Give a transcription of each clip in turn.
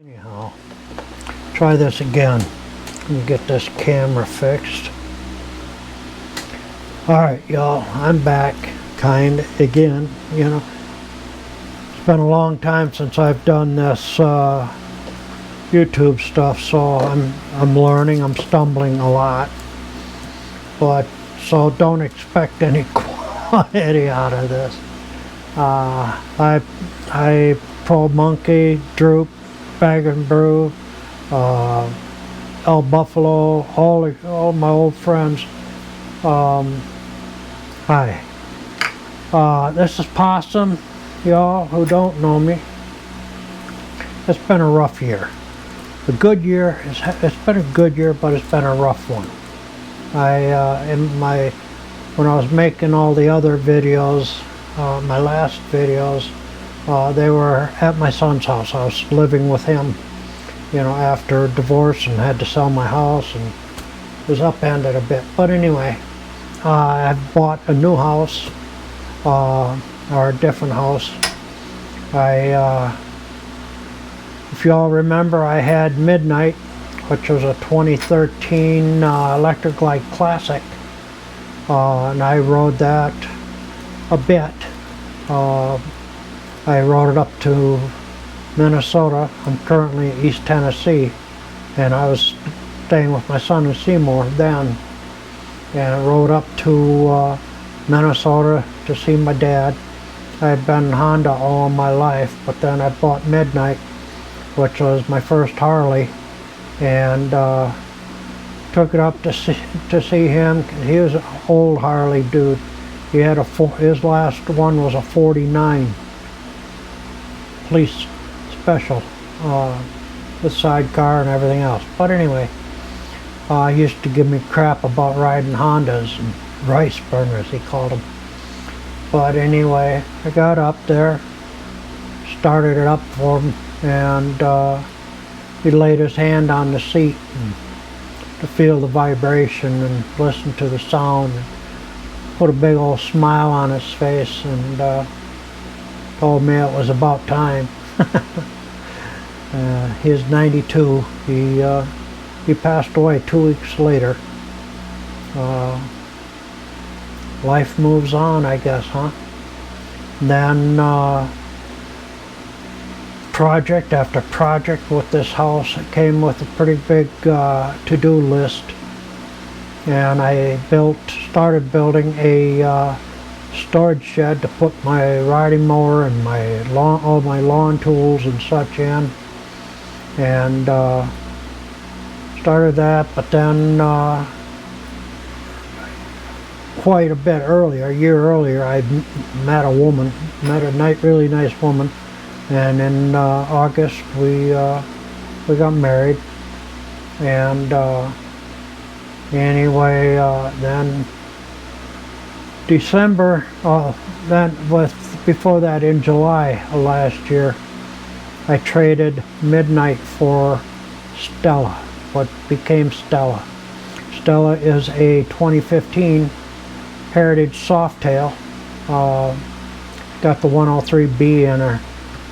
Anyhow, try this again. Let me get this camera fixed. Alright, y'all, I'm back, again, you know. It's been a long time since I've done this YouTube stuff, so I'm learning, I'm stumbling a lot. But, so don't expect any quality out of this. I Pro Monkey, Droop, Bag and Brew, El Buffalo, all my old friends. Hi. This is Possum, y'all who don't know me. It's been a rough year. A good year. It's been a good year, but it's been a rough one. When I was making all the other videos, my last videos, they were at my son's house. I was living with him, you know, after divorce, and had to sell my house, and it was upended a bit. But anyway, I bought a new house, or a different house. If y'all remember, I had Midnight, which was a 2013 Electric Light Classic, and I rode that a bit. I rode it up to Minnesota. I'm currently in East Tennessee, and I was staying with my son in Seymour then, and rode up to Minnesota to see my dad. I had been Honda all my life, but then I bought Midnight, which was my first Harley, and took it up to see him. He was an old Harley dude. He had his last one was a 49 police special, with sidecar and everything else. But anyway, he used to give me crap about riding Hondas and rice burners, he called them. But anyway, I got up there, started it up for him, and he laid his hand on the seat to feel the vibration and listen to the sound, and put a big old smile on his face, and told me it was about time. He is 92. He passed away 2 weeks later. Life moves on, I guess, huh? Then project after project with this house. It came with a pretty big to-do list, and I started building a storage shed to put my riding mower and all my lawn tools and such in, and started that. But then quite a bit earlier, a year earlier, I met a really nice woman, and in August we got married. And anyway, then December, before that, in July of last year, I traded Midnight for Stella, what became Stella. Stella is a 2015 Heritage Softail. Got the 103B in her,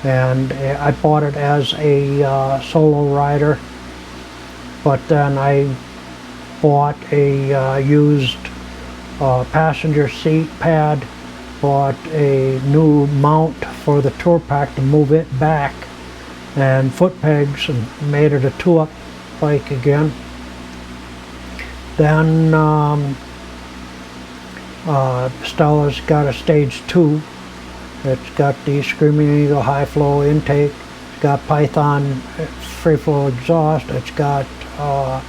and I bought it as a solo rider, but then I bought a used passenger seat pad, bought a new mount for the tour pack to move it back, and foot pegs, and made it a two-up bike again. Then Stella's got a stage 2. It's got the Screaming Eagle high flow intake. It's got Python free flow exhaust. It's got a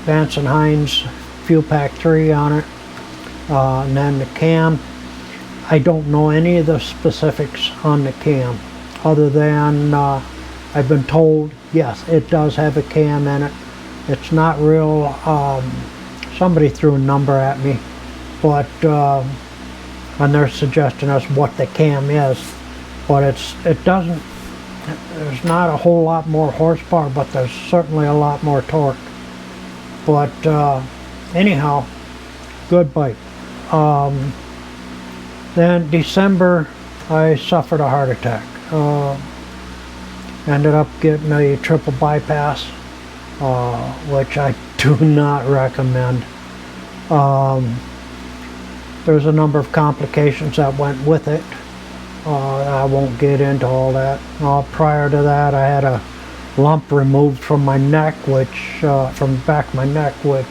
Vance & Hines Fuel Pack 3 on it. And then the cam, I don't know any of the specifics on the cam, other than I've been told, yes, it does have a cam in it. It's not real, somebody threw a number at me, but and they're suggesting us what the cam is, but there's not a whole lot more horsepower, but there's certainly a lot more torque. But anyhow, good bike. Then December, I suffered a heart attack. Ended up getting a triple bypass, which I do not recommend. There's a number of complications that went with it. I won't get into all that. Prior to that, I had a lump removed from my neck, from the back of my neck, which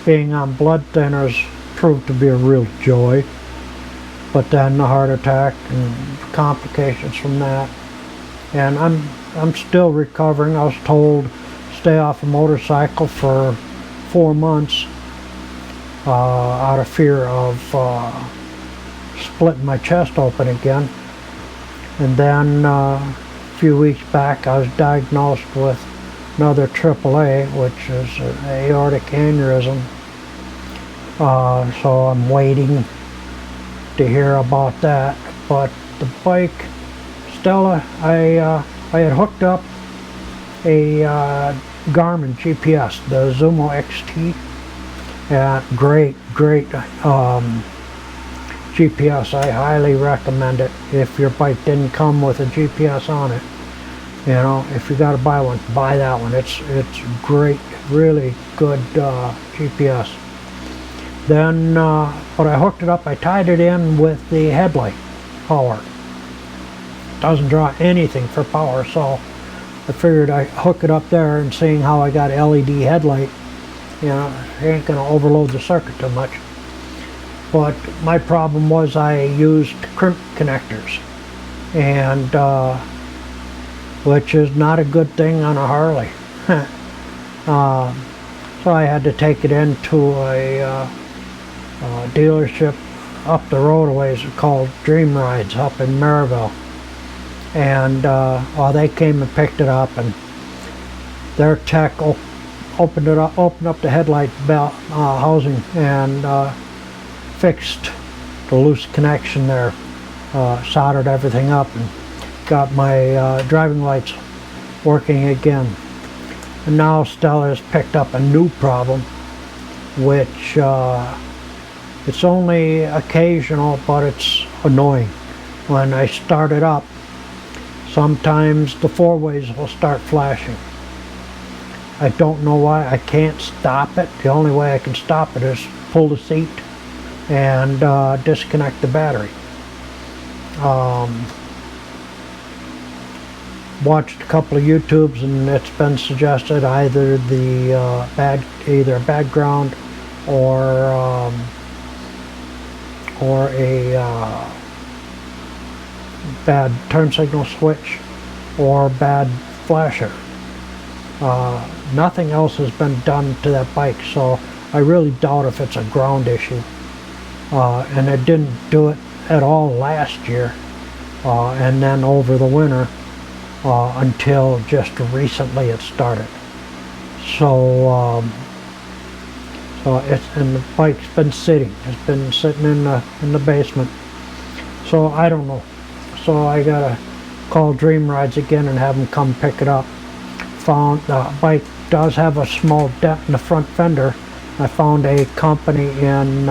being on blood thinners proved to be a real joy. But then the heart attack and complications from that, and I'm still recovering. I was told stay off a motorcycle for 4 months out of fear of splitting my chest open again. And then a few weeks back, I was diagnosed with another AAA, which is an aortic aneurysm. So I'm waiting to hear about that. But the bike, Stella, I had hooked up a Garmin GPS, the Zumo XT. Great GPS. I highly recommend it. If your bike didn't come with a GPS on it, you know, if you got to buy one, buy that one. It's great, really good GPS. Then when I hooked it up, I tied it in with the headlight power. Doesn't draw anything for power, so I figured I'd hook it up there, and seeing how I got LED headlight, you know, it ain't gonna overload the circuit too much. But my problem was I used crimp connectors, and which is not a good thing on a Harley. So I had to take it into a dealership up the road a ways called Dream Rides up in Maryville, and they came and picked it up, and their tech opened up the headlight belt housing and fixed the loose connection there, soldered everything up, and got my driving lights working again. And now Stella has picked up a new problem, which it's only occasional, but it's annoying. When I start it up, sometimes the four-ways will start flashing. I don't know why. I can't stop it. The only way I can stop it is pull the seat and disconnect the battery. Watched a couple of YouTubes, and it's been suggested either the bad ground or a bad turn signal switch or bad flasher. Nothing else has been done to that bike, so I really doubt if it's a ground issue. And it didn't do it at all last year, and then over the winter, until just recently it started. So and the bike's been sitting. It's been sitting in the basement. So I don't know. So I gotta call Dream Rides again and have them come pick it up. Found the bike does have a small dent in the front fender. I found a company in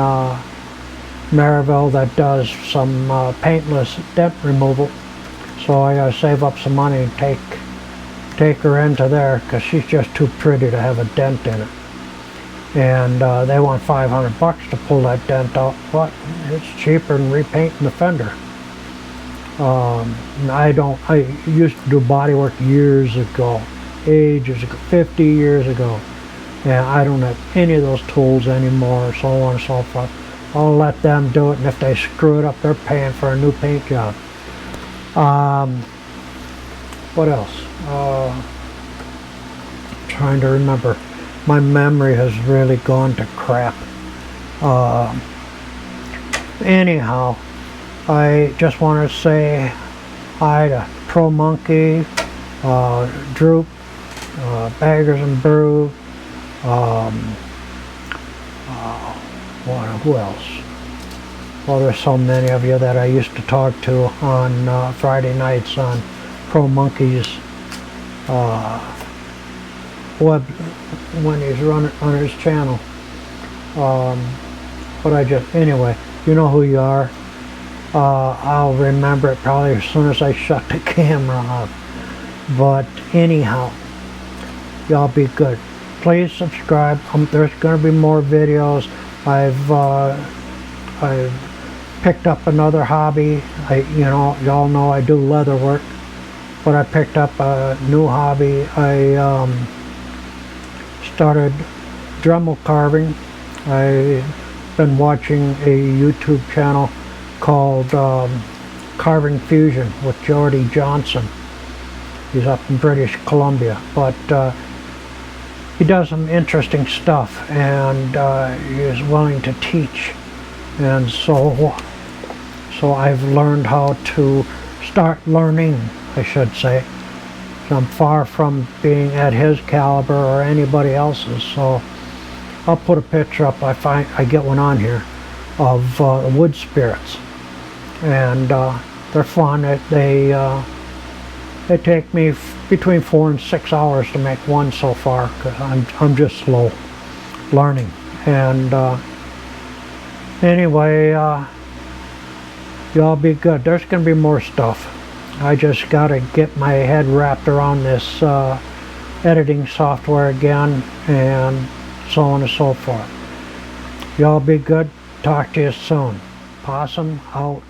Maryville that does some paintless dent removal. So I gotta save up some money and take her into there, because she's just too pretty to have a dent in it. And they want $500 to pull that dent out, but it's cheaper than repainting the fender. I used to do body work years ago, ages ago, 50 years ago, and I don't have any of those tools anymore, so on and so forth. I'll let them do it, and if they screw it up, they're paying for a new paint job. What else? Trying to remember. My memory has really gone to crap. Anyhow, I just want to say hi to Pro Monkey, Droop, Baggers and Brew, who else? Well, there's so many of you that I used to talk to on Friday nights on Pro Monkey's web when he's running on his channel. but anyway, you know who you are. I'll remember it probably as soon as I shut the camera off. But anyhow, y'all be good. Please subscribe. There's going to be more videos. I've picked up another hobby. Y'all know I do leather work, but I picked up a new hobby. I started Dremel carving. I've been watching a YouTube channel called Carving Fusion with Jordy Johnson. He's up in British Columbia, but he does some interesting stuff, and he is willing to teach. And so I've learned how to start learning, I should say. So I'm far from being at his caliber or anybody else's. So I'll put a picture up. I get one on here of wood spirits, and they're fun. They take me between 4 and 6 hours to make one so far, because I'm just slow learning. And anyway, y'all be good. There's going to be more stuff. I just got to get my head wrapped around this editing software again, and so on and so forth. Y'all be good. Talk to you soon. Possum out.